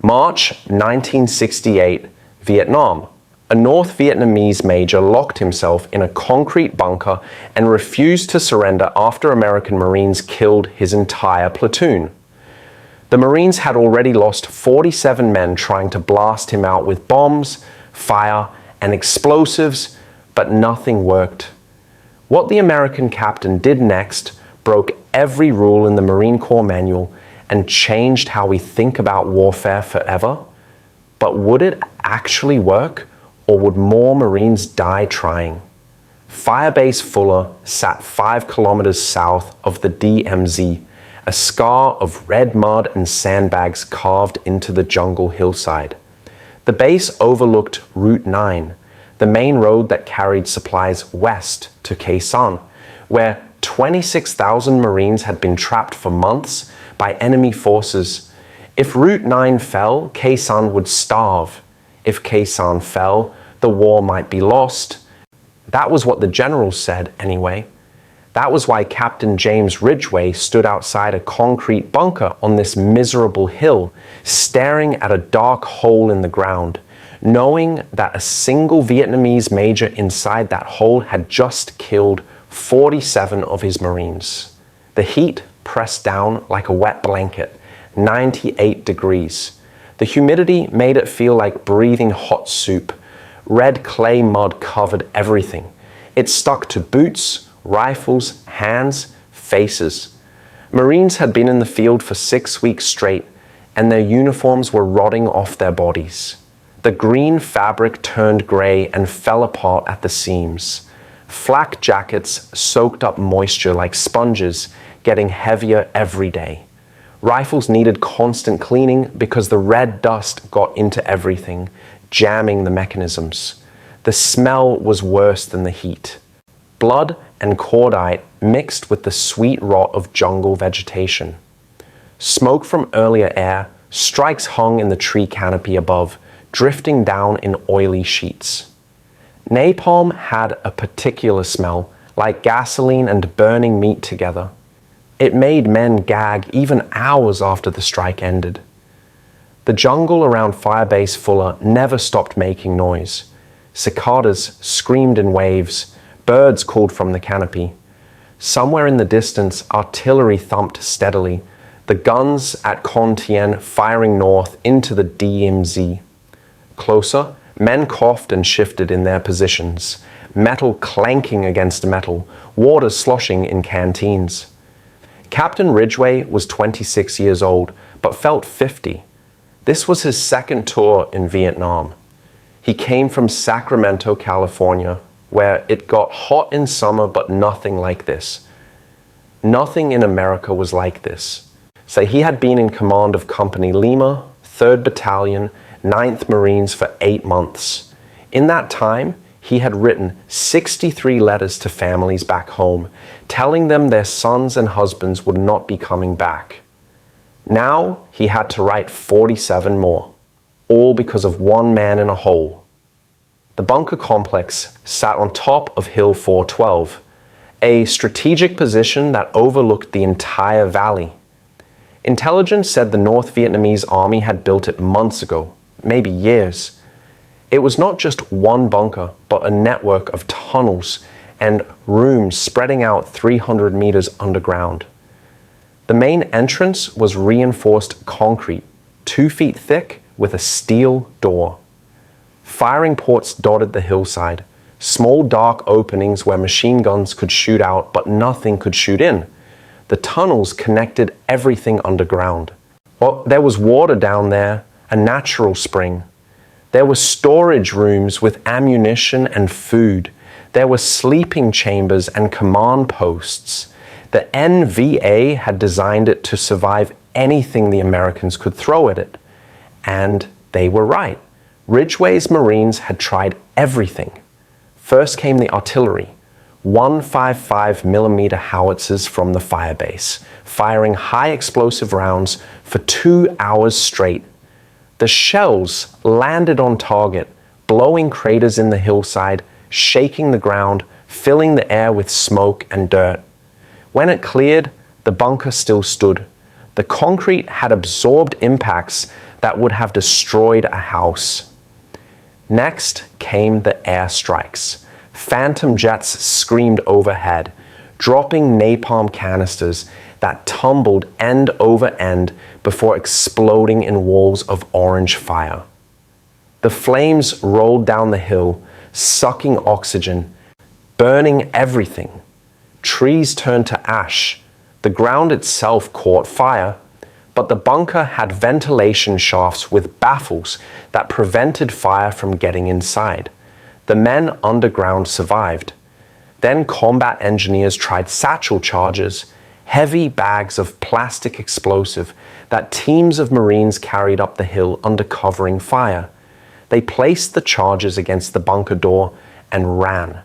March 1968, Vietnam. A North Vietnamese major locked himself in a concrete bunker and refused to surrender after American Marines killed his entire platoon. The Marines had already lost 47 men trying to blast him out with bombs, fire, and explosives, but nothing worked. What the American captain did next broke every rule in the Marine Corps manual and changed how we think about warfare forever. But would it actually work, or would more Marines die trying? Firebase Fuller sat 5 kilometers south of the DMZ, a scar of red mud and sandbags carved into the jungle hillside. The base overlooked Route 9, the main road that carried supplies west to Khe Sanh, where 26,000 Marines had been trapped for months by enemy forces. If Route 9 fell, Khe Sanh would starve. If Khe Sanh fell, the war might be lost. That was what the generals said, anyway. That was why Captain James Ridgway stood outside a concrete bunker on this miserable hill, staring at a dark hole in the ground, knowing that a single Vietnamese major inside that hole had just killed 47 of his Marines. The heat pressed down like a wet blanket, 98 degrees. The humidity made it feel like breathing hot soup. Red clay mud covered everything. It stuck to boots, rifles, hands, faces. Marines had been in the field for 6 weeks straight, and their uniforms were rotting off their bodies. The green fabric turned gray and fell apart at the seams. Flak jackets soaked up moisture like sponges, getting heavier every day. Rifles needed constant cleaning because the red dust got into everything, jamming the mechanisms. The smell was worse than the heat. Blood and cordite mixed with the sweet rot of jungle vegetation. Smoke from earlier air, strikes hung in the tree canopy above, drifting down in oily sheets. Napalm had a particular smell, like gasoline and burning meat together. It made men gag even hours after the strike ended. The jungle around Firebase Fuller never stopped making noise. Cicadas screamed in waves. Birds called from the canopy. Somewhere in the distance, artillery thumped steadily, the guns at Con Tien firing north into the DMZ. Closer, men coughed and shifted in their positions, metal clanking against metal, water sloshing in canteens. Captain Ridgway was 26 years old, but felt 50. This was his second tour in Vietnam. He came from Sacramento, California, where it got hot in summer, but nothing like this. Nothing in America was like this. So he had been in command of Company Lima, 3rd Battalion, 9th Marines for 8 months. In that time, he had written 63 letters to families back home, telling them their sons and husbands would not be coming back. Now he had to write 47 more, all because of one man in a hole. The bunker complex sat on top of Hill 412, a strategic position that overlooked the entire valley. Intelligence said the North Vietnamese army had built it months ago, maybe years. It was not just one bunker, but a network of tunnels and rooms spreading out 300 meters underground. The main entrance was reinforced concrete, 2 feet thick with a steel door. Firing ports dotted the hillside, small dark openings where machine guns could shoot out but nothing could shoot in. The tunnels connected everything underground. Well, there was water down there, a natural spring. There were storage rooms with ammunition and food. There were sleeping chambers and command posts. The NVA had designed it to survive anything the Americans could throw at it. And they were right. Ridgway's Marines had tried everything. First came the artillery, 155mm howitzers from the firebase, firing high explosive rounds for 2 hours straight. The shells landed on target, blowing craters in the hillside, shaking the ground, filling the air with smoke and dirt. When it cleared, the bunker still stood. The concrete had absorbed impacts, that would have destroyed a house. Next came the airstrikes. Phantom jets screamed overhead, dropping napalm canisters that tumbled end over end before exploding in walls of orange fire. The flames rolled down the hill, sucking oxygen, burning everything. Trees turned to ash. The ground itself caught fire, but the bunker had ventilation shafts with baffles that prevented fire from getting inside. The men underground survived. Then combat engineers tried satchel charges, heavy bags of plastic explosive that teams of Marines carried up the hill under covering fire. They placed the charges against the bunker door and ran.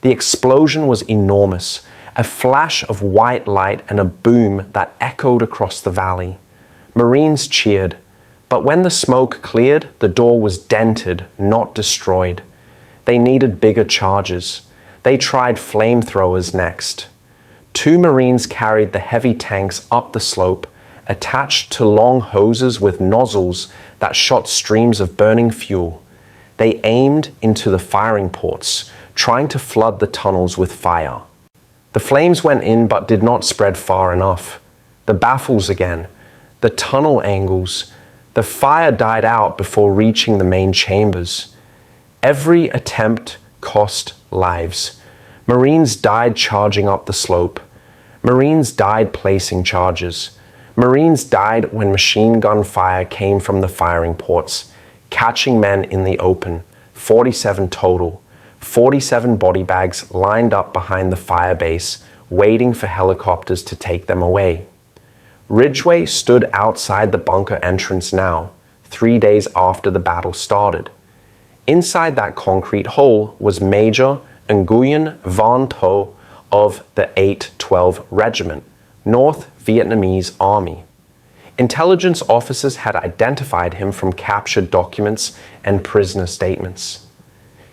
The explosion was enormous, a flash of white light and a boom that echoed across the valley. Marines cheered, but when the smoke cleared, the door was dented, not destroyed. They needed bigger charges. They tried flamethrowers next. 2 Marines carried the heavy tanks up the slope, attached to long hoses with nozzles that shot streams of burning fuel. They aimed into the firing ports, trying to flood the tunnels with fire. The flames went in but did not spread far enough. The baffles again, the tunnel angles. The fire died out before reaching the main chambers. Every attempt cost lives. Marines died charging up the slope. Marines died placing charges. Marines died when machine gun fire came from the firing ports, catching men in the open. 47 total. 47 body bags lined up behind the fire base, waiting for helicopters to take them away. Ridgway stood outside the bunker entrance now, 3 days after the battle started. Inside that concrete hole was Major Nguyen Van To of the 812 Regiment, North Vietnamese Army. Intelligence officers had identified him from captured documents and prisoner statements.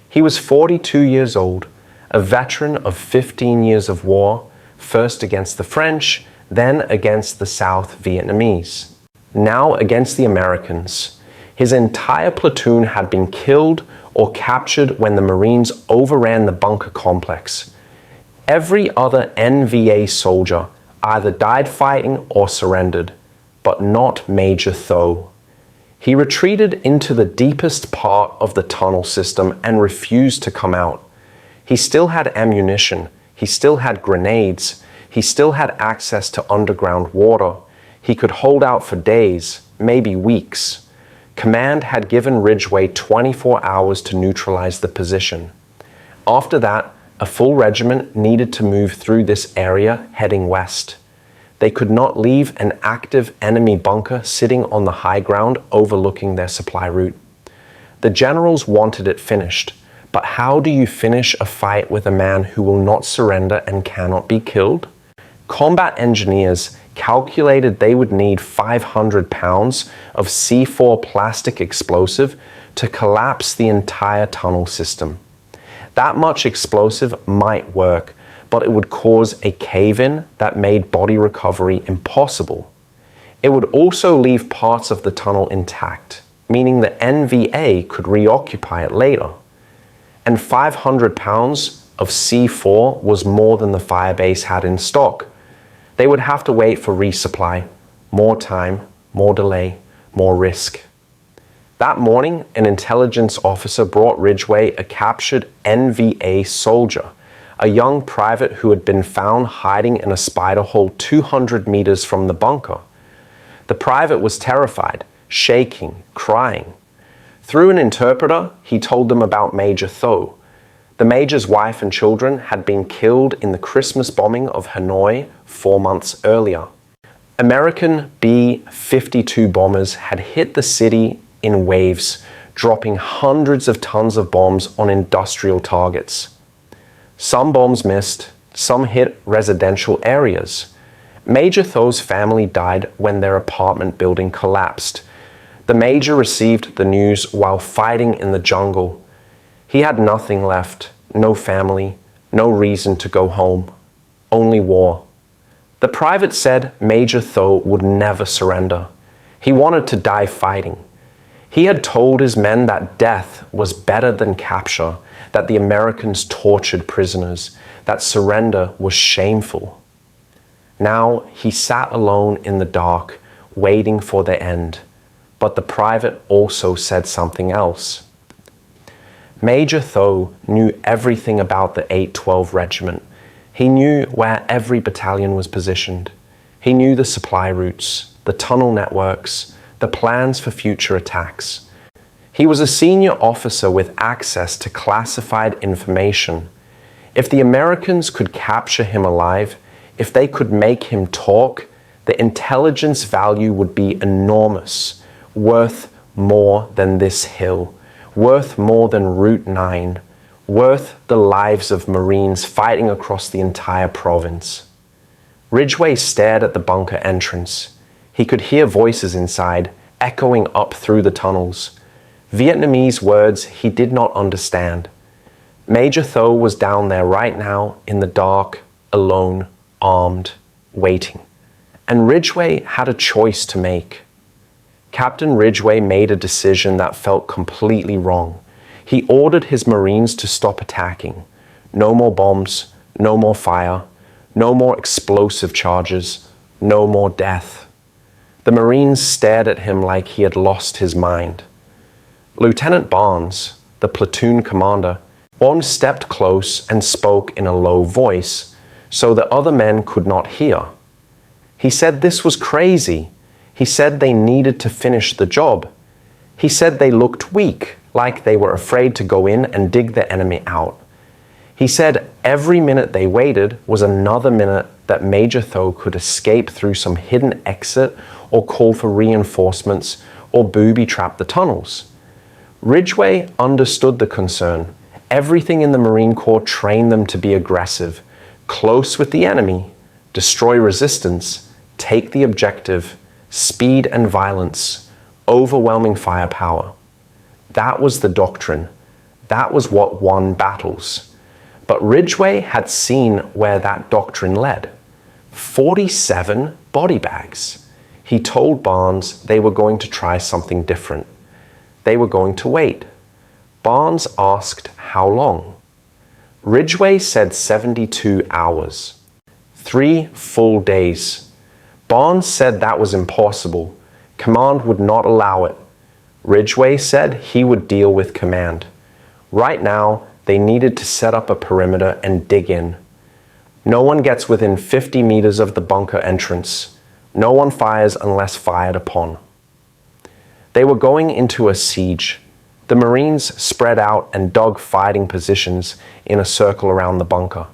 He was 42 years old, a veteran of 15 years of war, first against the French, then against the South Vietnamese, now against the Americans. His entire platoon had been killed or captured when the Marines overran the bunker complex. Every other NVA soldier either died fighting or surrendered, but not Major Tho. He retreated into the deepest part of the tunnel system and refused to come out. He still had ammunition, he still had grenades, he still had access to underground water. He could hold out for days, maybe weeks. Command had given Ridgway 24 hours to neutralize the position. After that, a full regiment needed to move through this area heading west. They could not leave an active enemy bunker sitting on the high ground overlooking their supply route. The generals wanted it finished, but how do you finish a fight with a man who will not surrender and cannot be killed? Combat engineers calculated they would need 500 pounds of C4 plastic explosive to collapse the entire tunnel system. That much explosive might work, but it would cause a cave-in that made body recovery impossible. It would also leave parts of the tunnel intact, meaning the NVA could reoccupy it later. And 500 pounds of C4 was more than the firebase had in stock. They would have to wait for resupply, more time, more delay, more risk. That morning, an intelligence officer brought Ridgway a captured NVA soldier, a young private who had been found hiding in a spider hole 200 meters from the bunker. The private was terrified, shaking, crying. Through an interpreter, he told them about Major Tho. The Major's wife and children had been killed in the Christmas bombing of Hanoi 4 months earlier. American B-52 bombers had hit the city in waves, dropping hundreds of tons of bombs on industrial targets. Some bombs missed, some hit residential areas. Major Tho's family died when their apartment building collapsed. The Major received the news while fighting in the jungle. He had nothing left, no family, no reason to go home, only war. The private said Major Tho would never surrender. He wanted to die fighting. He had told his men that death was better than capture, that the Americans tortured prisoners, that surrender was shameful. Now he sat alone in the dark, waiting for the end. But the private also said something else. Major Tho knew everything about the 812 Regiment. He knew where every battalion was positioned. He knew the supply routes, the tunnel networks, the plans for future attacks. He was a senior officer with access to classified information. If the Americans could capture him alive, if they could make him talk, the intelligence value would be enormous, worth more than this hill, worth more than Route 9, worth the lives of Marines fighting across the entire province. Ridgway stared at the bunker entrance. He could hear voices inside, echoing up through the tunnels. Vietnamese words he did not understand. Major Tho was down there right now, in the dark, alone, armed, waiting. And Ridgway had a choice to make. Captain Ridgway made a decision that felt completely wrong. He ordered his Marines to stop attacking. No more bombs, no more fire, no more explosive charges, no more death. The Marines stared at him like he had lost his mind. Lieutenant Barnes, the platoon commander, stepped close and spoke in a low voice so the other men could not hear. He said this was crazy. He said they needed to finish the job. He said they looked weak, like they were afraid to go in and dig the enemy out. He said every minute they waited was another minute that Major Tho could escape through some hidden exit or call for reinforcements or booby-trap the tunnels. Ridgway understood the concern. Everything in the Marine Corps trained them to be aggressive, close with the enemy, destroy resistance, take the objective, speed and violence, overwhelming firepower. That was the doctrine. That was what won battles. But Ridgway had seen where that doctrine led. 47 body bags. He told Barnes they were going to try something different. They were going to wait. Barnes asked how long. Ridgway said 72 hours. 3 full days. Barnes said that was impossible. Command would not allow it. Ridgway said he would deal with command. Right now, they needed to set up a perimeter and dig in. No one gets within 50 meters of the bunker entrance. No one fires unless fired upon. They were going into a siege. The Marines spread out and dug fighting positions in a circle around the bunker.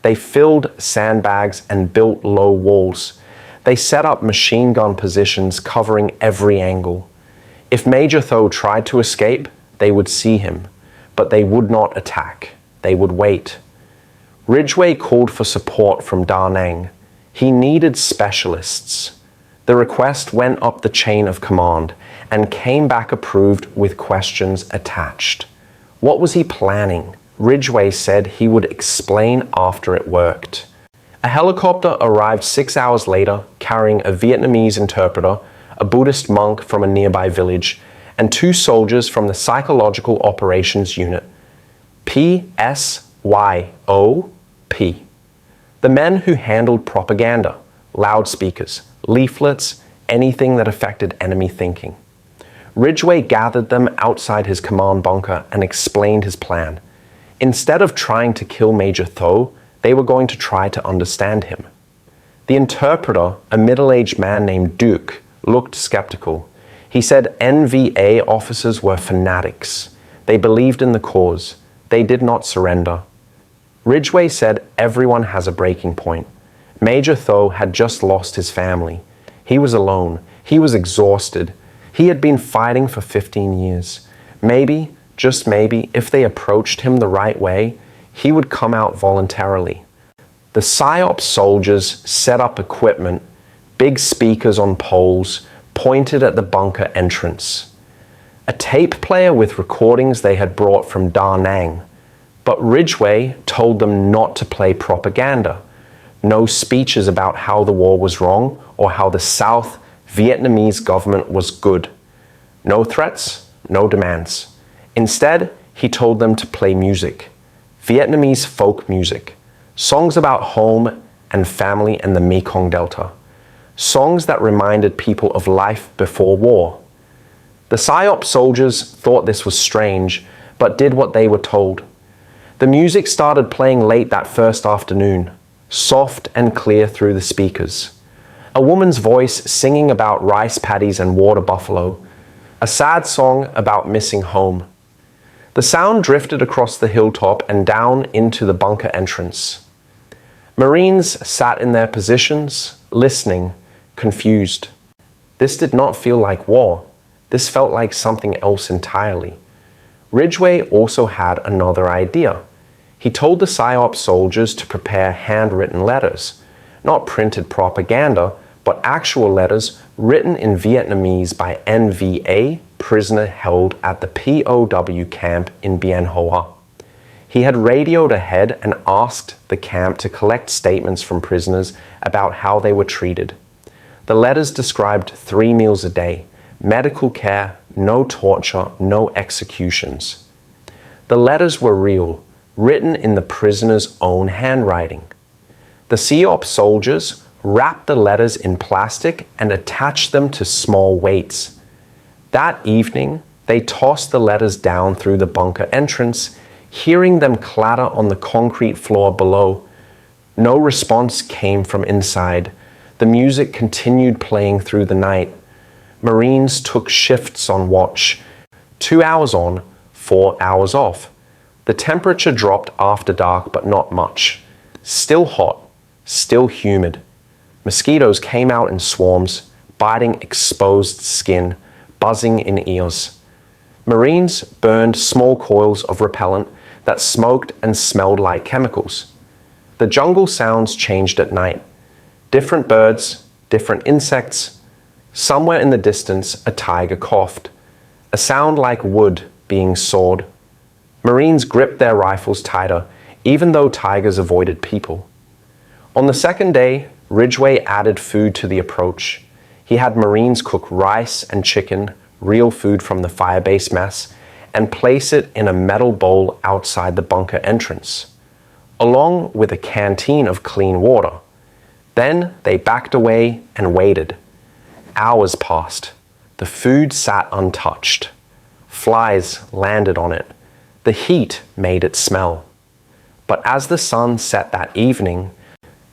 They filled sandbags and built low walls. They set up machine gun positions covering every angle. If Major Tho tried to escape, they would see him, but they would not attack. They would wait. Ridgway called for support from Da Nang. He needed specialists. The request went up the chain of command and came back approved with questions attached. What was he planning? Ridgway said he would explain after it worked. A helicopter arrived 6 hours later carrying a Vietnamese interpreter, a Buddhist monk from a nearby village, and 2 soldiers from the Psychological Operations Unit, PSYOP. The men who handled propaganda, loudspeakers, leaflets, anything that affected enemy thinking. Ridgway gathered them outside his command bunker and explained his plan. Instead of trying to kill Major Tho, they were going to try to understand him. The interpreter, a middle-aged man named Duke, looked skeptical. He said NVA officers were fanatics. They believed in the cause. They did not surrender. Ridgway said everyone has a breaking point. Major Tho had just lost his family. He was alone. He was exhausted. He had been fighting for 15 years. Maybe, just maybe, if they approached him the right way, he would come out voluntarily. The PSYOP soldiers set up equipment, big speakers on poles, pointed at the bunker entrance. A tape player with recordings they had brought from Da Nang. But Ridgway told them not to play propaganda. No speeches about how the war was wrong or how the South Vietnamese government was good. No threats, no demands. Instead, he told them to play music. Vietnamese folk music. Songs about home and family and the Mekong Delta. Songs that reminded people of life before war. The PSYOP soldiers thought this was strange, but did what they were told. The music started playing late that first afternoon, soft and clear through the speakers. A woman's voice singing about rice paddies and water buffalo. A sad song about missing home. The sound drifted across the hilltop and down into the bunker entrance. Marines sat in their positions, listening, confused. This did not feel like war. This felt like something else entirely. Ridgway also had another idea. He told the PSYOP soldiers to prepare handwritten letters, not printed propaganda, but actual letters written in Vietnamese by NVA, prisoner held at the POW camp in Bien Hoa. He had radioed ahead and asked the camp to collect statements from prisoners about how they were treated. The letters described 3 meals a day, medical care, no torture, no executions. The letters were real, written in the prisoners' own handwriting. The PSYOP soldiers wrapped the letters in plastic and attached them to small weights. That evening, they tossed the letters down through the bunker entrance, hearing them clatter on the concrete floor below. No response came from inside. The music continued playing through the night. Marines took shifts on watch, 2 hours on, 4 hours off. The temperature dropped after dark, but not much. Still hot, still humid. Mosquitoes came out in swarms, biting exposed skin, buzzing in ears. Marines burned small coils of repellent that smoked and smelled like chemicals. The jungle sounds changed at night. Different birds, different insects. Somewhere in the distance, a tiger coughed. A sound like wood being sawed. Marines gripped their rifles tighter, even though tigers avoided people. On the second day, Ridgway added food to the approach. He had Marines cook rice and chicken, real food from the firebase mess, and place it in a metal bowl outside the bunker entrance, along with a canteen of clean water. Then they backed away and waited. Hours passed. The food sat untouched. Flies landed on it. The heat made it smell. But as the sun set that evening,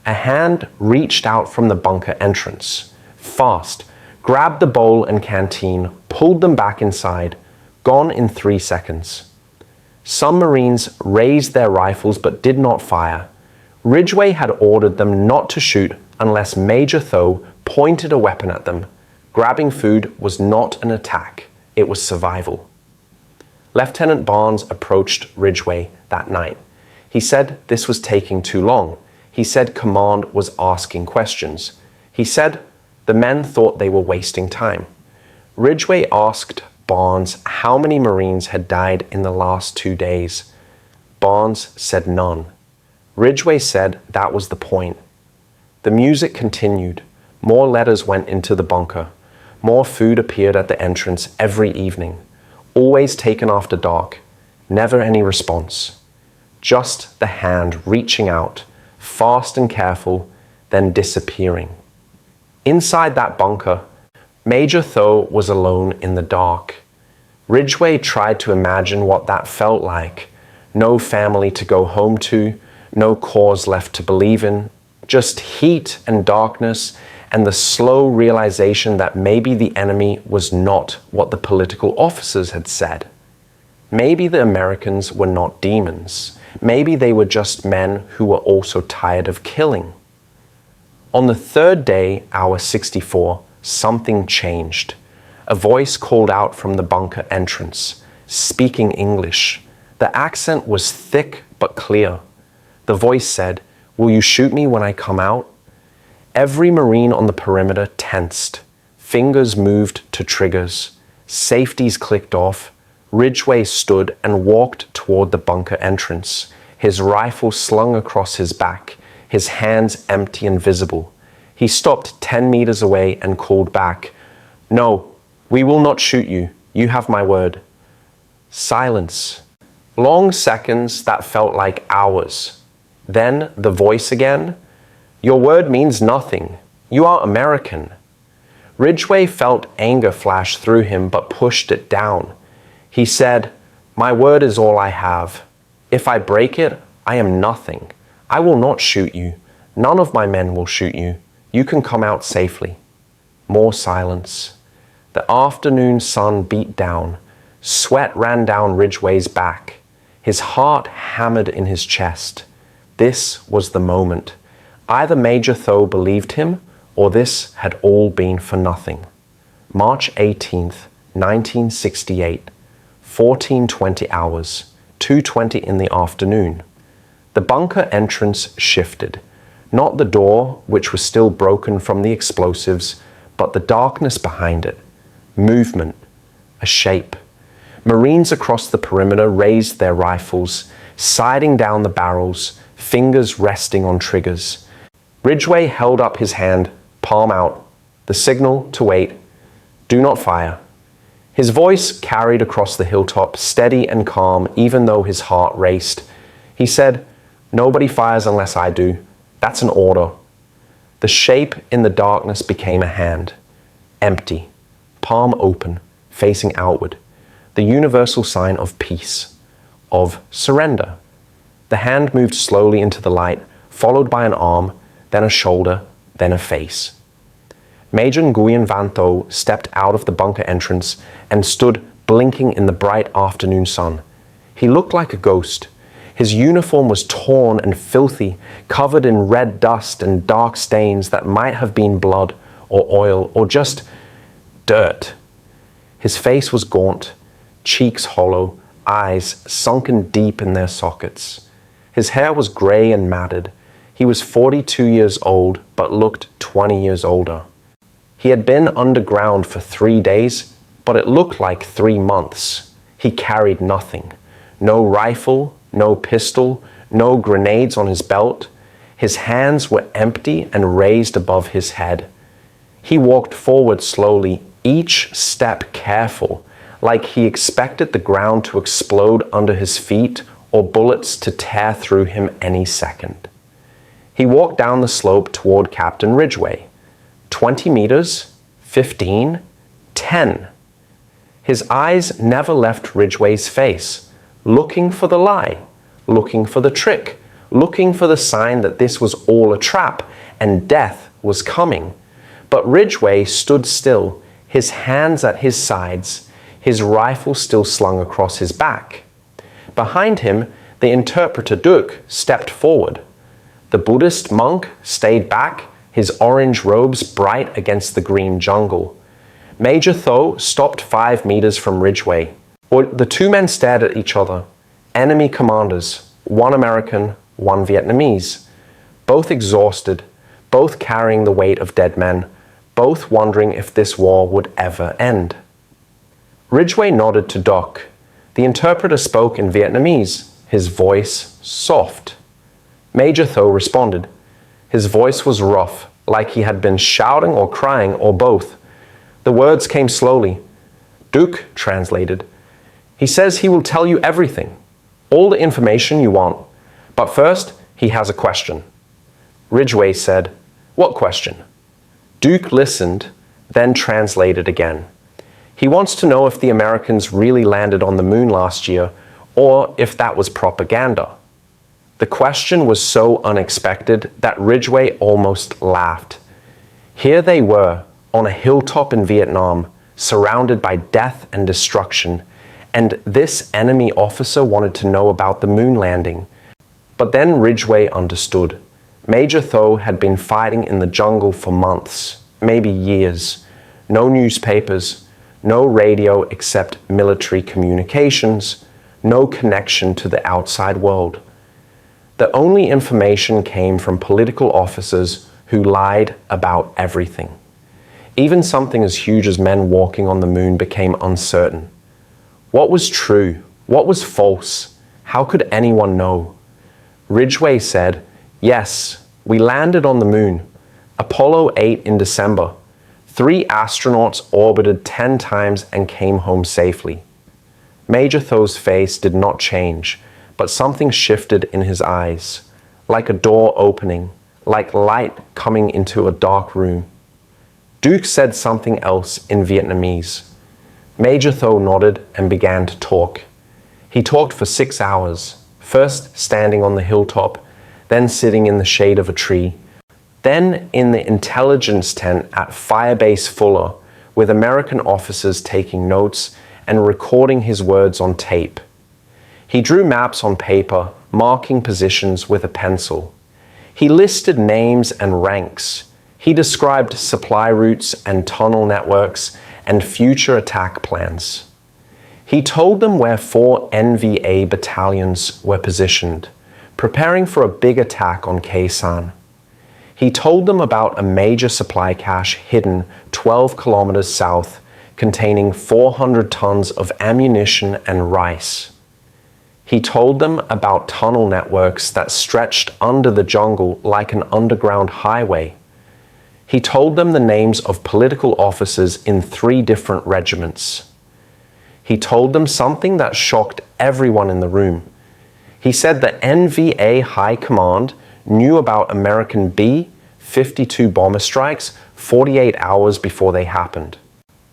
a hand reached out from the bunker entrance, fast, grabbed the bowl and canteen, pulled them back inside, gone in 3 seconds. Some Marines raised their rifles but did not fire. Ridgway had ordered them not to shoot unless Major Tho pointed a weapon at them. Grabbing food was not an attack, it was survival. Lieutenant Barnes approached Ridgway that night. He said this was taking too long. He said command was asking questions. He said the men thought they were wasting time. Ridgway asked Barnes how many Marines had died in the last 2 days. Barnes said none. Ridgway said that was the point. The music continued. More letters went into the bunker. More food appeared at the entrance every evening. Always taken after dark. Never any response. Just the hand reaching out, fast and careful, then disappearing. Inside that bunker, Major Tho was alone in the dark. Ridgway tried to imagine what that felt like. No family to go home to, no cause left to believe in, just heat and darkness and the slow realization that maybe the enemy was not what the political officers had said. Maybe the Americans were not demons. Maybe they were just men who were also tired of killing. On the third day, hour 64, something changed. A voice called out from the bunker entrance, speaking English. The accent was thick but clear. The voice said, "Will you shoot me when I come out?" Every Marine on the perimeter tensed. Fingers moved to triggers. Safeties clicked off. Ridgway stood and walked toward the bunker entrance, his rifle slung across his back, his hands empty and visible. He stopped 10 meters away and called back, "No, we will not shoot you. You have my word." Silence. Long seconds that felt like hours. Then the voice again, "Your word means nothing. You are American." Ridgway felt anger flash through him but pushed it down. He said, "My word is all I have. If I break it, I am nothing. I will not shoot you. None of my men will shoot you. You can come out safely." More silence. The afternoon sun beat down. Sweat ran down Ridgway's back. His heart hammered in his chest. This was the moment. Either Major Tho believed him, or this had all been for nothing. March 18th, 1968, 14:20 hours, 2:20 in the afternoon. The bunker entrance shifted. Not the door, which was still broken from the explosives, but the darkness behind it. Movement. A shape. Marines across the perimeter raised their rifles, sighting down the barrels, fingers resting on triggers. Ridgway held up his hand, palm out, the signal to wait. "Do not fire." His voice carried across the hilltop, steady and calm, even though his heart raced. He said, "Nobody fires unless I do. That's an order." The shape in the darkness became a hand. Empty, palm open, facing outward. The universal sign of peace, of surrender. The hand moved slowly into the light, followed by an arm, then a shoulder, then a face. Major Nguyen Van Tho stepped out of the bunker entrance and stood blinking in the bright afternoon sun. He looked like a ghost. His uniform was torn and filthy, covered in red dust and dark stains that might have been blood or oil or just dirt. His face was gaunt, cheeks hollow, eyes sunken deep in their sockets. His hair was gray and matted. He was 42 years old, but looked 20 years older. He had been underground for 3 days, but it looked like 3 months. He carried nothing. No rifle, no pistol, no grenades on his belt. His hands were empty and raised above his head. He walked forward slowly, each step careful, like he expected the ground to explode under his feet or bullets to tear through him any second. He walked down the slope toward Captain Ridgway. 20 meters, 15, 10. His eyes never left Ridgway's face, looking for the lie, looking for the trick, looking for the sign that this was all a trap and death was coming. But Ridgway stood still, his hands at his sides, his rifle still slung across his back. Behind him, the interpreter Duc stepped forward. The Buddhist monk stayed back, his orange robes bright against the green jungle. Major Tho stopped 5 meters from Ridgway. The two men stared at each other. Enemy commanders, one American, one Vietnamese. Both exhausted, both carrying the weight of dead men, both wondering if this war would ever end. Ridgway nodded to Duc. The interpreter spoke in Vietnamese, his voice soft. Major Tho responded. His voice was rough, like he had been shouting or crying or both. The words came slowly. Duc translated. "He says he will tell you everything, all the information you want. But first, he has a question." Ridgway said, "What question?" Duc listened, then translated again. He wants to know if the Americans really landed on the moon last year, or if that was propaganda. The question was so unexpected that Ridgway almost laughed. Here they were, on a hilltop in Vietnam, surrounded by death and destruction, and this enemy officer wanted to know about the moon landing. But then Ridgway understood. Major Tho had been fighting in the jungle for months, maybe years. No newspapers, no radio except military communications, no connection to the outside world. The only information came from political officers who lied about everything. Even something as huge as men walking on the moon became uncertain. What was true? What was false? How could anyone know? Ridgway said, "Yes, we landed on the moon. Apollo 8 in December. 3 astronauts orbited 10 times and came home safely. Major Tho's face did not change, but something shifted in his eyes, like a door opening, like light coming into a dark room. Duke said something else in Vietnamese. Major Tho nodded and began to talk. He talked for 6 hours, first standing on the hilltop, then sitting in the shade of a tree, then in the intelligence tent at Firebase Fuller, with American officers taking notes and recording his words on tape. He drew maps on paper, marking positions with a pencil. He listed names and ranks. He described supply routes and tunnel networks and future attack plans. He told them where 4 NVA battalions were positioned, preparing for a big attack on Khe Sanh. He told them about a major supply cache hidden 12 kilometers south, containing 400 tons of ammunition and rice. He told them about tunnel networks that stretched under the jungle like an underground highway. He told them the names of political officers in 3 different regiments. He told them something that shocked everyone in the room. He said the NVA High Command knew about American B-52 bomber strikes 48 hours before they happened.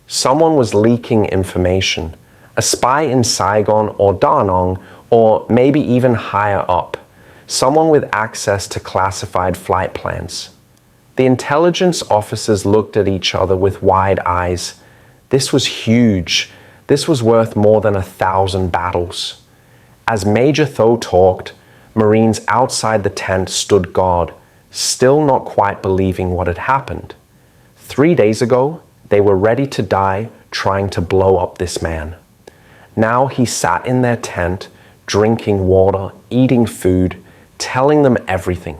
Someone was leaking information, a spy in Saigon or Da Nang, or maybe even higher up, someone with access to classified flight plans. The intelligence officers looked at each other with wide eyes. This was huge. This was worth more than 1,000 battles. As Major Tho talked, Marines outside the tent stood guard, still not quite believing what had happened. 3 days ago, they were ready to die trying to blow up this man. Now he sat in their tent, drinking water, eating food, telling them everything.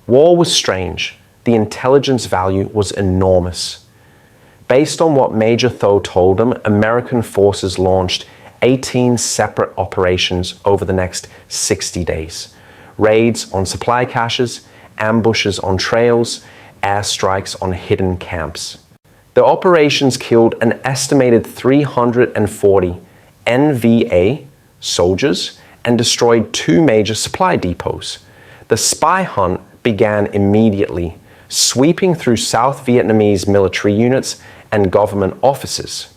War was strange. The intelligence value was enormous. Based on what Major Tho told them, American forces launched 18 separate operations over the next 60 days. Raids on supply caches, ambushes on trails, airstrikes on hidden camps. The operations killed an estimated 340 NVA soldiers and destroyed 2 major supply depots. The spy hunt began immediately, sweeping through South Vietnamese military units and government offices.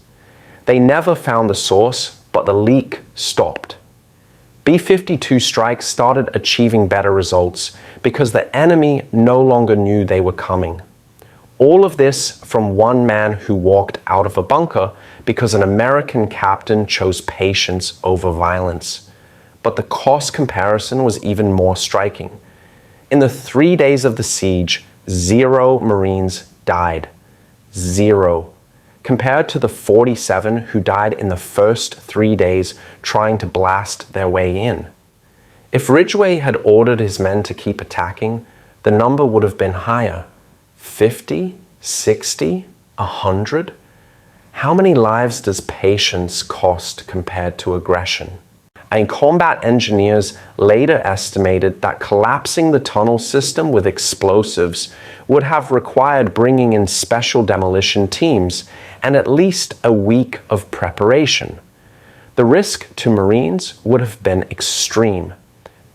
They never found the source, but the leak stopped. B-52 strikes started achieving better results because the enemy no longer knew they were coming. All of this from one man who walked out of a bunker because an American captain chose patience over violence. But the cost comparison was even more striking. In the 3 days of the siege, 0 Marines died. 0. Compared to the 47 who died in the first 3 days trying to blast their way in. If Ridgway had ordered his men to keep attacking, the number would have been higher. 50, 60, 100? How many lives does patience cost compared to aggression? And combat engineers later estimated that collapsing the tunnel system with explosives would have required bringing in special demolition teams and at least a week of preparation. The risk to Marines would have been extreme.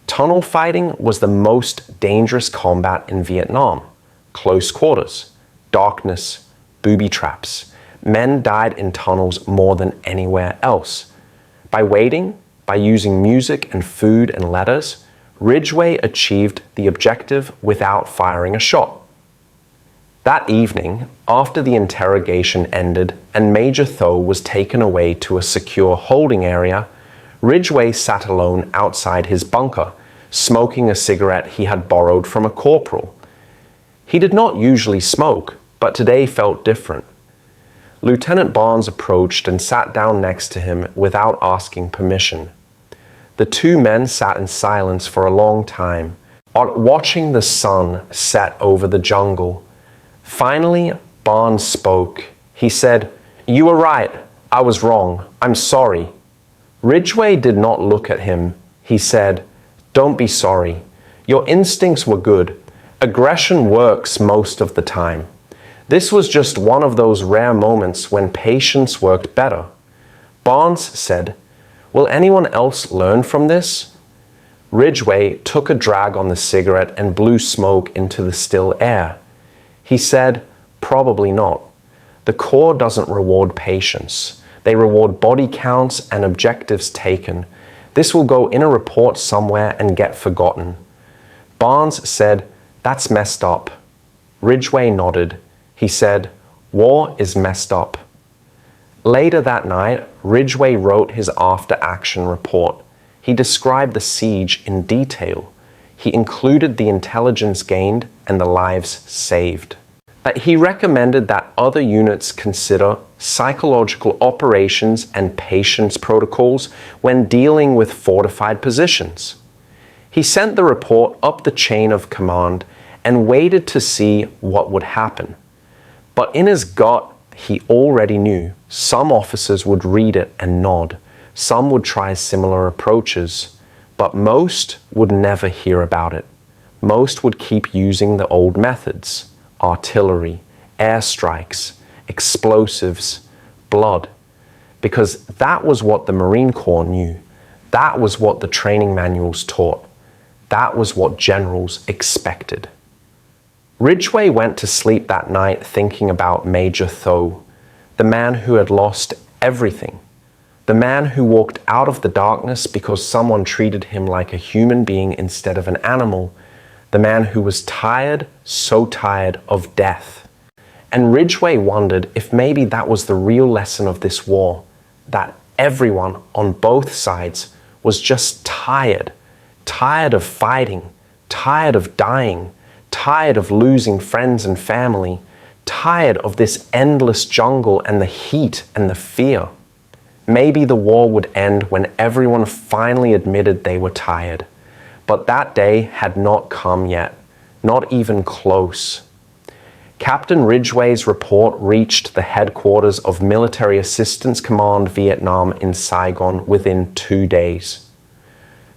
Tunnel fighting was the most dangerous combat in Vietnam. Close quarters, darkness, booby traps. Men died in tunnels more than anywhere else. By waiting, by using music and food and letters, Ridgway achieved the objective without firing a shot. That evening, after the interrogation ended and Major Tho was taken away to a secure holding area, Ridgway sat alone outside his bunker, smoking a cigarette he had borrowed from a corporal. He did not usually smoke, but today felt different. Lieutenant Barnes approached and sat down next to him without asking permission. The 2 men sat in silence for a long time, watching the sun set over the jungle. Finally, Barnes spoke. He said, "You were right. I was wrong. I'm sorry." Ridgway did not look at him. He said, "Don't be sorry. Your instincts were good. Aggression works most of the time. This was just one of those rare moments when patience worked better. Barnes said, "Will anyone else learn from this?" Ridgway took a drag on the cigarette and blew smoke into the still air. He said, "Probably not. The Corps doesn't reward patience. They reward body counts and objectives taken. This will go in a report somewhere and get forgotten." Barnes said, "That's messed up." Ridgway nodded. He said, "War is messed up." Later that night, Ridgway wrote his after-action report. He described the siege in detail. He included the intelligence gained and the lives saved. But he recommended that other units consider psychological operations and patience protocols when dealing with fortified positions. He sent the report up the chain of command and waited to see what would happen. But in his gut, he already knew some officers would read it and nod. Some would try similar approaches, but most would never hear about it. Most would keep using the old methods: artillery, airstrikes, explosives, blood, because that was what the Marine Corps knew. That was what the training manuals taught. That was what generals expected. Ridgway went to sleep that night thinking about Major Tho, the man who had lost everything. The man who walked out of the darkness because someone treated him like a human being instead of an animal. The man who was tired, so tired of death. And Ridgway wondered if maybe that was the real lesson of this war, that everyone on both sides was just tired. Tired of fighting, tired of dying, tired of losing friends and family, tired of this endless jungle and the heat and the fear. Maybe the war would end when everyone finally admitted they were tired. But that day had not come yet, not even close. Captain Ridgway's report reached the headquarters of Military Assistance Command Vietnam in Saigon within 2 days.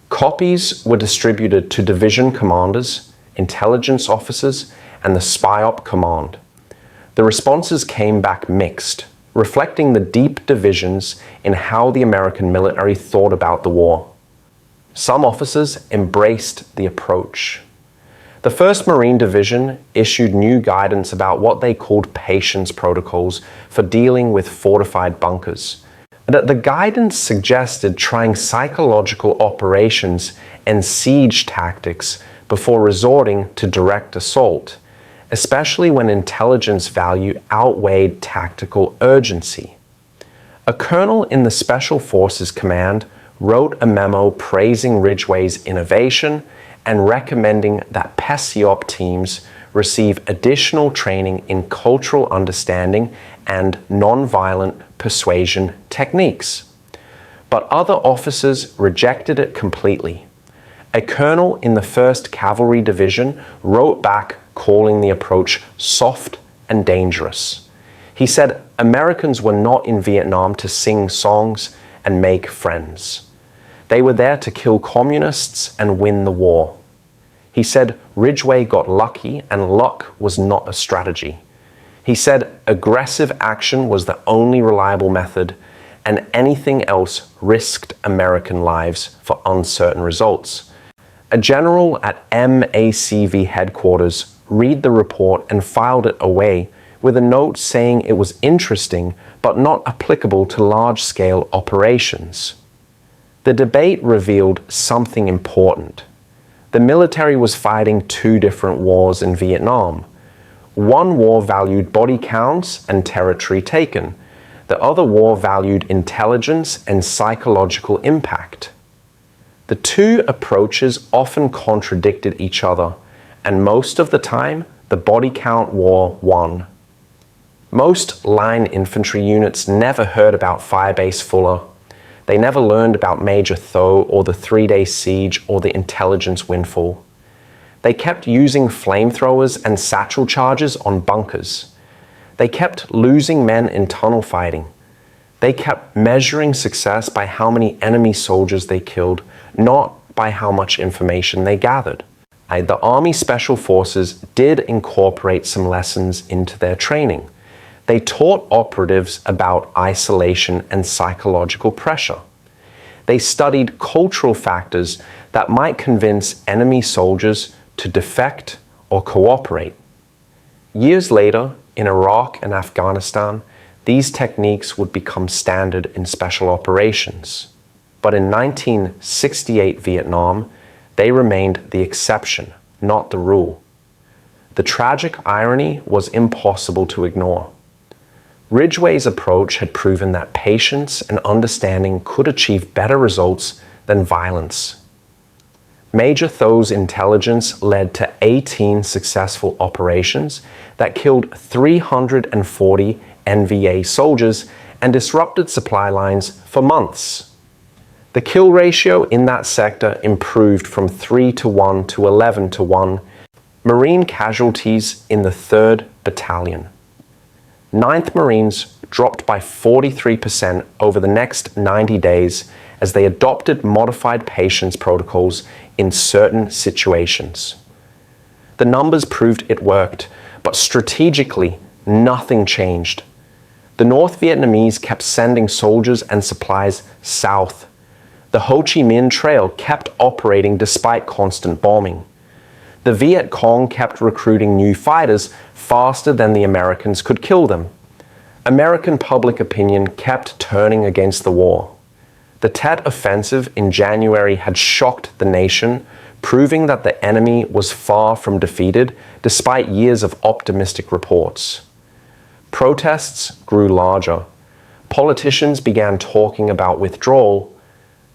Copies were distributed to division commanders, intelligence officers, and the SPIOP command. The responses came back mixed, reflecting the deep divisions in how the American military thought about the war. Some officers embraced the approach. The 1st Marine Division issued new guidance about what they called patience protocols for dealing with fortified bunkers. The guidance suggested trying psychological operations and siege tactics before resorting to direct assault, especially when intelligence value outweighed tactical urgency. A colonel in the Special Forces Command wrote a memo praising Ridgway's innovation and recommending that PSYOP teams receive additional training in cultural understanding and nonviolent persuasion techniques. But other officers rejected it completely. A colonel in the 1st Cavalry Division wrote back calling the approach soft and dangerous. He said Americans were not in Vietnam to sing songs and make friends. They were there to kill communists and win the war. He said Ridgway got lucky and luck was not a strategy. He said aggressive action was the only reliable method and anything else risked American lives for uncertain results. A general at MACV headquarters read the report and filed it away with a note saying it was interesting but not applicable to large-scale operations. The debate revealed something important. The military was fighting 2 different wars in Vietnam. One war valued body counts and territory taken. The other war valued intelligence and psychological impact. The 2 approaches often contradicted each other, and most of the time, the body count war won. Most line infantry units never heard about Firebase Fuller. They never learned about Major Tho or the 3-day siege or the intelligence windfall. They kept using flamethrowers and satchel charges on bunkers. They kept losing men in tunnel fighting. They kept measuring success by how many enemy soldiers they killed, not by how much information they gathered. The Army Special Forces did incorporate some lessons into their training. They taught operatives about isolation and psychological pressure. They studied cultural factors that might convince enemy soldiers to defect or cooperate. Years later, in Iraq and Afghanistan, these techniques would become standard in special operations. But in 1968 Vietnam, they remained the exception, not the rule. The tragic irony was impossible to ignore. Ridgway's approach had proven that patience and understanding could achieve better results than violence. Major Tho's intelligence led to 18 successful operations that killed 340 NVA soldiers and disrupted supply lines for months. The kill ratio in that sector improved from 3-1 to 11-1. Marine casualties in the 3rd Battalion. 9th Marines dropped by 43% over the next 90 days as they adopted modified patience protocols in certain situations. The numbers proved it worked, but strategically, nothing changed. The North Vietnamese kept sending soldiers and supplies south. The Ho Chi Minh Trail kept operating despite constant bombing. The Viet Cong kept recruiting new fighters faster than the Americans could kill them. American public opinion kept turning against the war. The Tet Offensive in January had shocked the nation, proving that the enemy was far from defeated despite years of optimistic reports. Protests grew larger. Politicians began talking about withdrawal.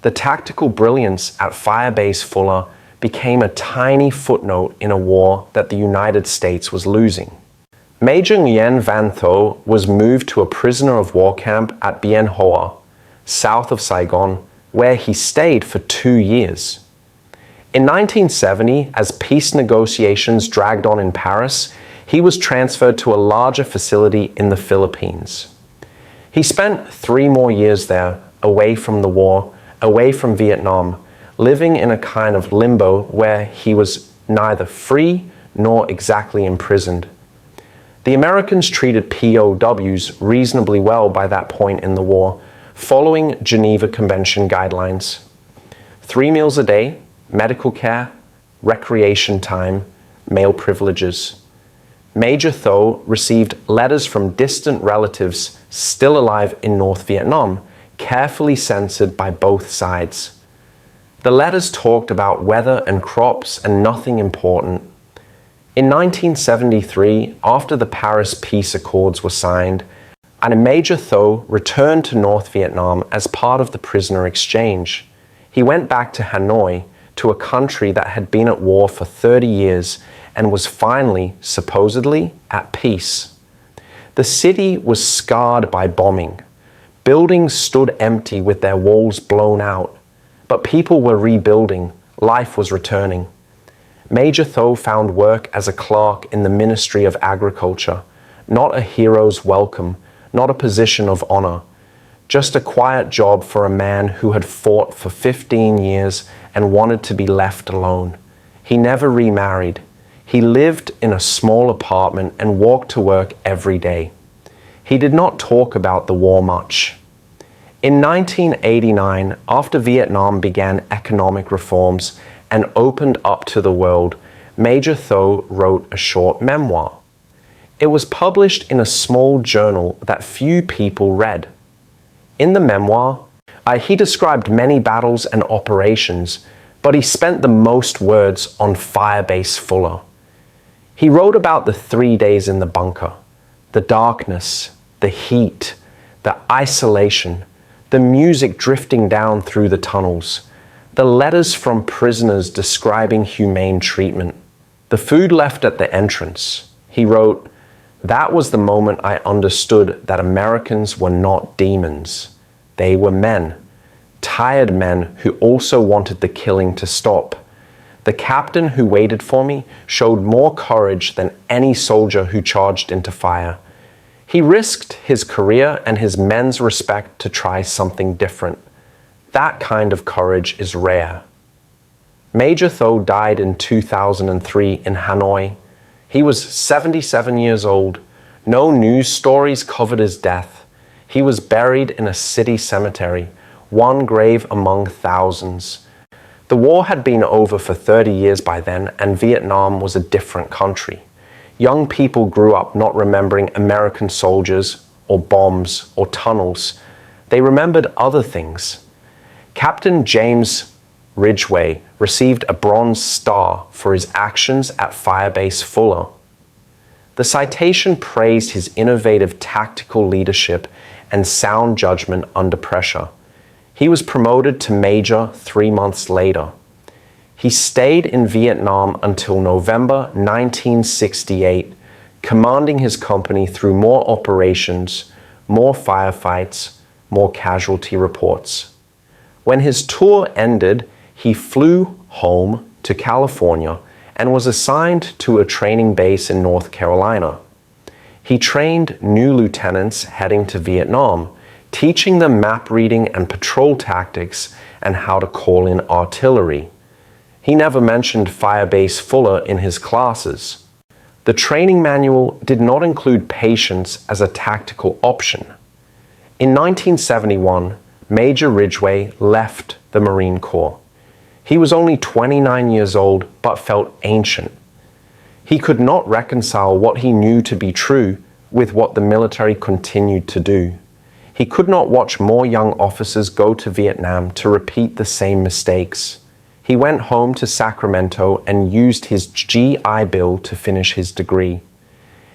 The tactical brilliance at Firebase Fuller became a tiny footnote in a war that the United States was losing. Major Nguyen Van Tho was moved to a prisoner of war camp at Bien Hoa, south of Saigon, where he stayed for 2 years. In 1970, as peace negotiations dragged on in Paris, he was transferred to a larger facility in the Philippines. He spent 3 more years there, away from the war, away from Vietnam, living in a kind of limbo where he was neither free nor exactly imprisoned. The Americans treated POWs reasonably well by that point in the war, following Geneva Convention guidelines. 3 meals a day, medical care, recreation time, male privileges. Major Tho received letters from distant relatives still alive in North Vietnam, carefully censored by both sides. The letters talked about weather and crops and nothing important. In 1973, after the Paris Peace Accords were signed, and Major Tho returned to North Vietnam as part of the prisoner exchange. He went back to Hanoi, to a country that had been at war for 30 years and was finally, supposedly, at peace. The city was scarred by bombing. Buildings stood empty with their walls blown out, but people were rebuilding, life was returning. Major Tho found work as a clerk in the Ministry of Agriculture, not a hero's welcome, not a position of honor, just a quiet job for a man who had fought for 15 years and wanted to be left alone. He never remarried. He lived in a small apartment and walked to work every day. He did not talk about the war much. In 1989, after Vietnam began economic reforms and opened up to the world, Major Tho wrote a short memoir. It was published in a small journal that few people read. In the memoir, he described many battles and operations, but he spent the most words on Firebase Fuller. He wrote about the 3 days in the bunker, the darkness, the heat, the isolation, the music drifting down through the tunnels, the letters from prisoners describing humane treatment, the food left at the entrance. He wrote, "That was the moment I understood that Americans were not demons. They were men, tired men who also wanted the killing to stop. The captain who waited for me showed more courage than any soldier who charged into fire. He risked his career and his men's respect to try something different. That kind of courage is rare." Major Tho died in 2003 in Hanoi. He was 77 years old. No news stories covered his death. He was buried in a city cemetery, one grave among thousands. The war had been over for 30 years by then, and Vietnam was a different country. Young people grew up not remembering American soldiers or bombs or tunnels. They remembered other things. Captain James Ridgway received a Bronze Star for his actions at Firebase Fuller. The citation praised his innovative tactical leadership and sound judgment under pressure. He was promoted to major 3 months later. He stayed in Vietnam until November 1968, commanding his company through more operations, more firefights, more casualty reports. When his tour ended, he flew home to California and was assigned to a training base in North Carolina. He trained new lieutenants heading to Vietnam, teaching them map reading and patrol tactics and how to call in artillery. He never mentioned Firebase Fuller in his classes. The training manual did not include patience as a tactical option. In 1971, Major Ridgway left the Marine Corps. He was only 29 years old, but felt ancient. He could not reconcile what he knew to be true with what the military continued to do. He could not watch more young officers go to Vietnam to repeat the same mistakes. He went home to Sacramento and used his GI Bill to finish his degree.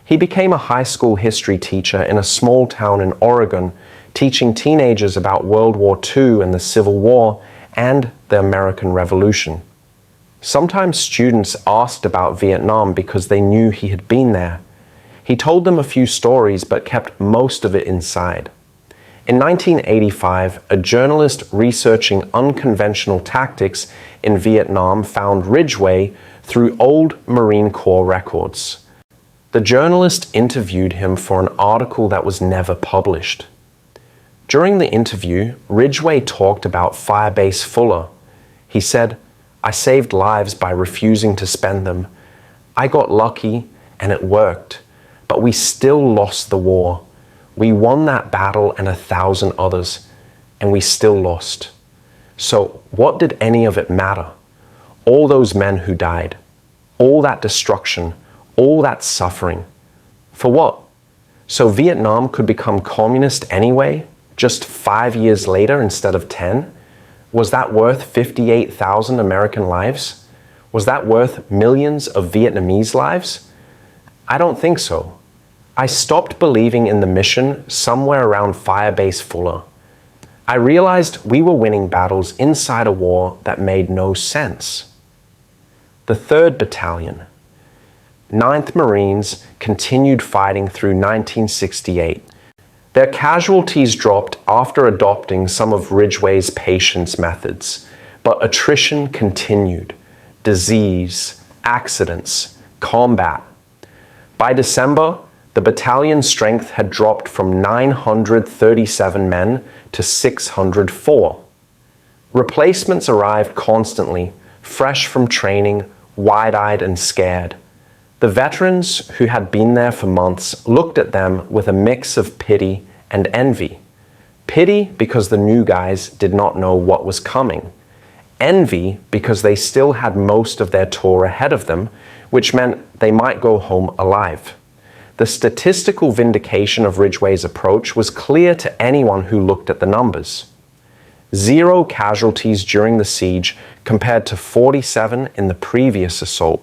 He became a high school history teacher in a small town in Oregon, teaching teenagers about World War II and the Civil War and the American Revolution. Sometimes students asked about Vietnam because they knew he had been there. He told them a few stories but kept most of it inside. In 1985, a journalist researching unconventional tactics in Vietnam found Ridgway through old Marine Corps records. The journalist interviewed him for an article that was never published. During the interview, Ridgway talked about Firebase Fuller. He said, "I saved lives by refusing to spend them. I got lucky and it worked, but we still lost the war. We won that battle and 1,000 others, and we still lost. So what did any of it matter? All those men who died, all that destruction, all that suffering. For what? So Vietnam could become communist anyway, just 5 years later instead of 10? Was that worth 58,000 American lives? Was that worth millions of Vietnamese lives? I don't think so. I stopped believing in the mission somewhere around Firebase Fuller. I realized we were winning battles inside a war that made no sense." The 3rd Battalion, 9th Marines, continued fighting through 1968. Their casualties dropped after adopting some of Ridgway's patience methods, but attrition continued. Disease, accidents, combat. By December, the battalion's strength had dropped from 937 men to 604. Replacements arrived constantly, fresh from training, wide-eyed and scared. The veterans who had been there for months looked at them with a mix of pity and envy. Pity because the new guys did not know what was coming. Envy because they still had most of their tour ahead of them, which meant they might go home alive. The statistical vindication of Ridgway's approach was clear to anyone who looked at the numbers. 0 casualties during the siege compared to 47 in the previous assault.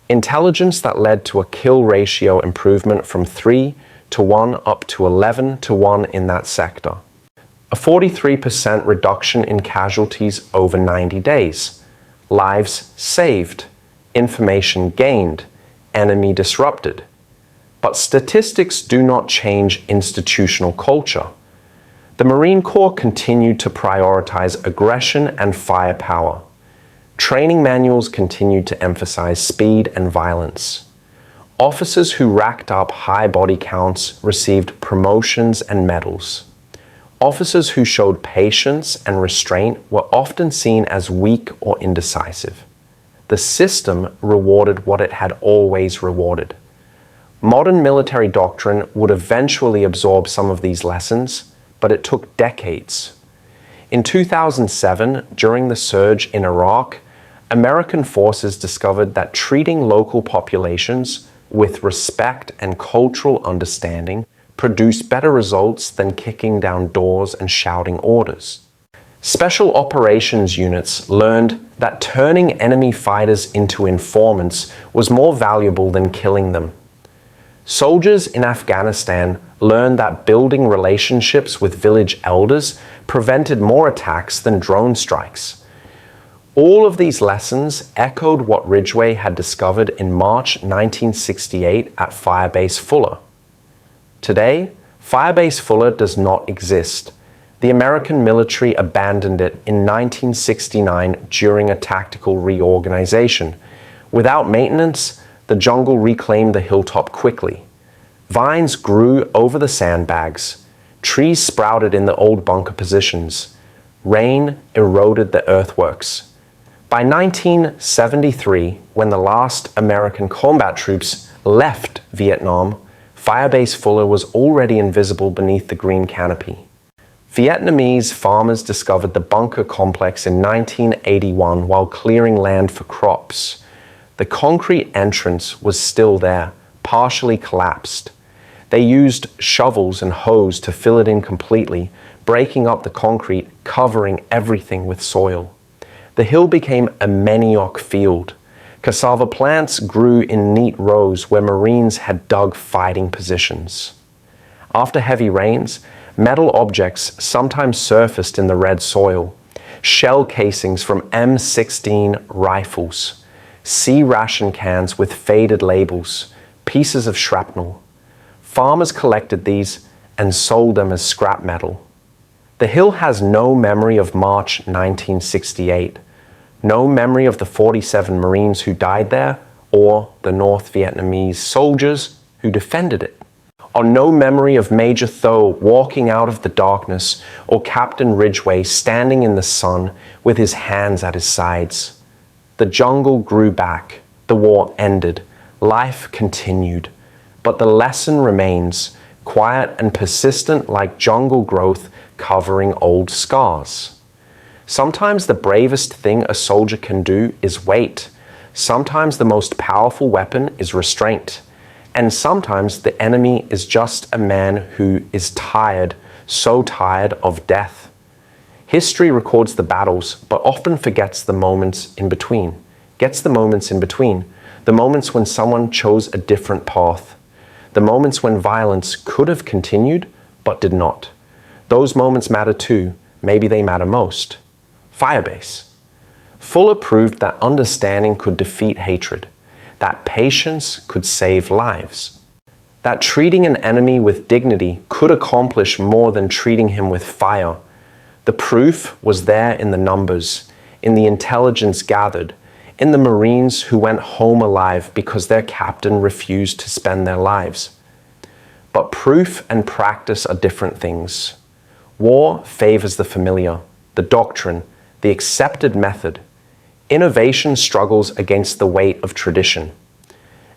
Intelligence that led to a kill ratio improvement from 3 to 1 up to 11 to 1 in that sector. A 43% reduction in casualties over 90 days. Lives saved. Information gained. Enemy disrupted. But statistics do not change institutional culture. The Marine Corps continued to prioritize aggression and firepower. Training manuals continued to emphasize speed and violence. Officers who racked up high body counts received promotions and medals. Officers who showed patience and restraint were often seen as weak or indecisive. The system rewarded what it had always rewarded. Modern military doctrine would eventually absorb some of these lessons, but it took decades. In 2007, during the surge in Iraq, American forces discovered that treating local populations with respect and cultural understanding produced better results than kicking down doors and shouting orders. Special operations units learned that turning enemy fighters into informants was more valuable than killing them. Soldiers in Afghanistan learned that building relationships with village elders prevented more attacks than drone strikes. All of these lessons echoed what Ridgway had discovered in March 1968 at Firebase Fuller. Today, Firebase Fuller does not exist. The American military abandoned it in 1969 during a tactical reorganization. Without maintenance, the jungle reclaimed the hilltop quickly. Vines grew over the sandbags. Trees sprouted in the old bunker positions. Rain eroded the earthworks. By 1973, when the last American combat troops left Vietnam, Firebase Fuller was already invisible beneath the green canopy. Vietnamese farmers discovered the bunker complex in 1981 while clearing land for crops. The concrete entrance was still there, partially collapsed. They used shovels and hose to fill it in completely, breaking up the concrete, covering everything with soil. The hill became a manioc field. Cassava plants grew in neat rows where Marines had dug fighting positions. After heavy rains, metal objects sometimes surfaced in the red soil. Shell casings from M16 rifles, C ration cans with faded labels, pieces of shrapnel. Farmers collected these and sold them as scrap metal. The hill has no memory of March 1968. No memory of the 47 Marines who died there or the North Vietnamese soldiers who defended it. Or no memory of Major Tho walking out of the darkness or Captain Ridgway standing in the sun with his hands at his sides. The jungle grew back. The war ended. Life continued. But the lesson remains, quiet and persistent like jungle growth covering old scars. Sometimes the bravest thing a soldier can do is wait. Sometimes the most powerful weapon is restraint. And sometimes the enemy is just a man who is tired, so tired of death. History records the battles, but often forgets the moments in between. The moments when someone chose a different path. The moments when violence could have continued, but did not. Those moments matter too. Maybe they matter most. Firebase. Fuller proved that understanding could defeat hatred, that patience could save lives, that treating an enemy with dignity could accomplish more than treating him with fire. The proof was there in the numbers, in the intelligence gathered, in the Marines who went home alive because their captain refused to spend their lives. But proof and practice are different things. War favors the familiar, the doctrine, the accepted method. Innovation struggles against the weight of tradition.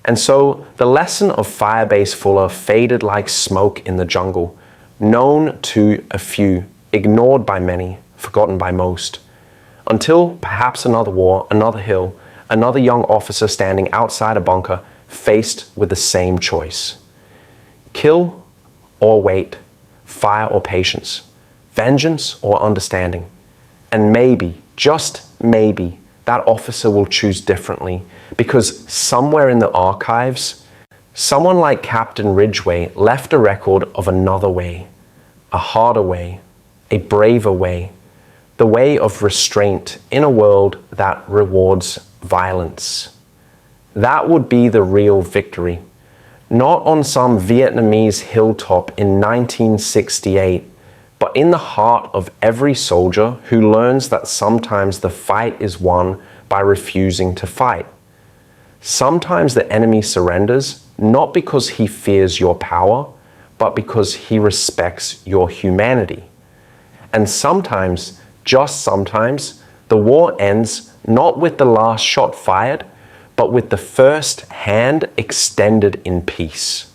And so the lesson of Firebase Fuller faded like smoke in the jungle, known to a few, ignored by many, forgotten by most. Until perhaps another war, another hill, another young officer standing outside a bunker, faced with the same choice. Kill or wait, fire or patience, vengeance or understanding. And maybe, just maybe, that officer will choose differently because somewhere in the archives, someone like Captain Ridgway left a record of another way, a harder way, a braver way, the way of restraint in a world that rewards violence. That would be the real victory, not on some Vietnamese hilltop in 1968, but in the heart of every soldier who learns that sometimes the fight is won by refusing to fight. Sometimes the enemy surrenders not because he fears your power, but because he respects your humanity. And sometimes, just sometimes, the war ends not with the last shot fired, but with the first hand extended in peace.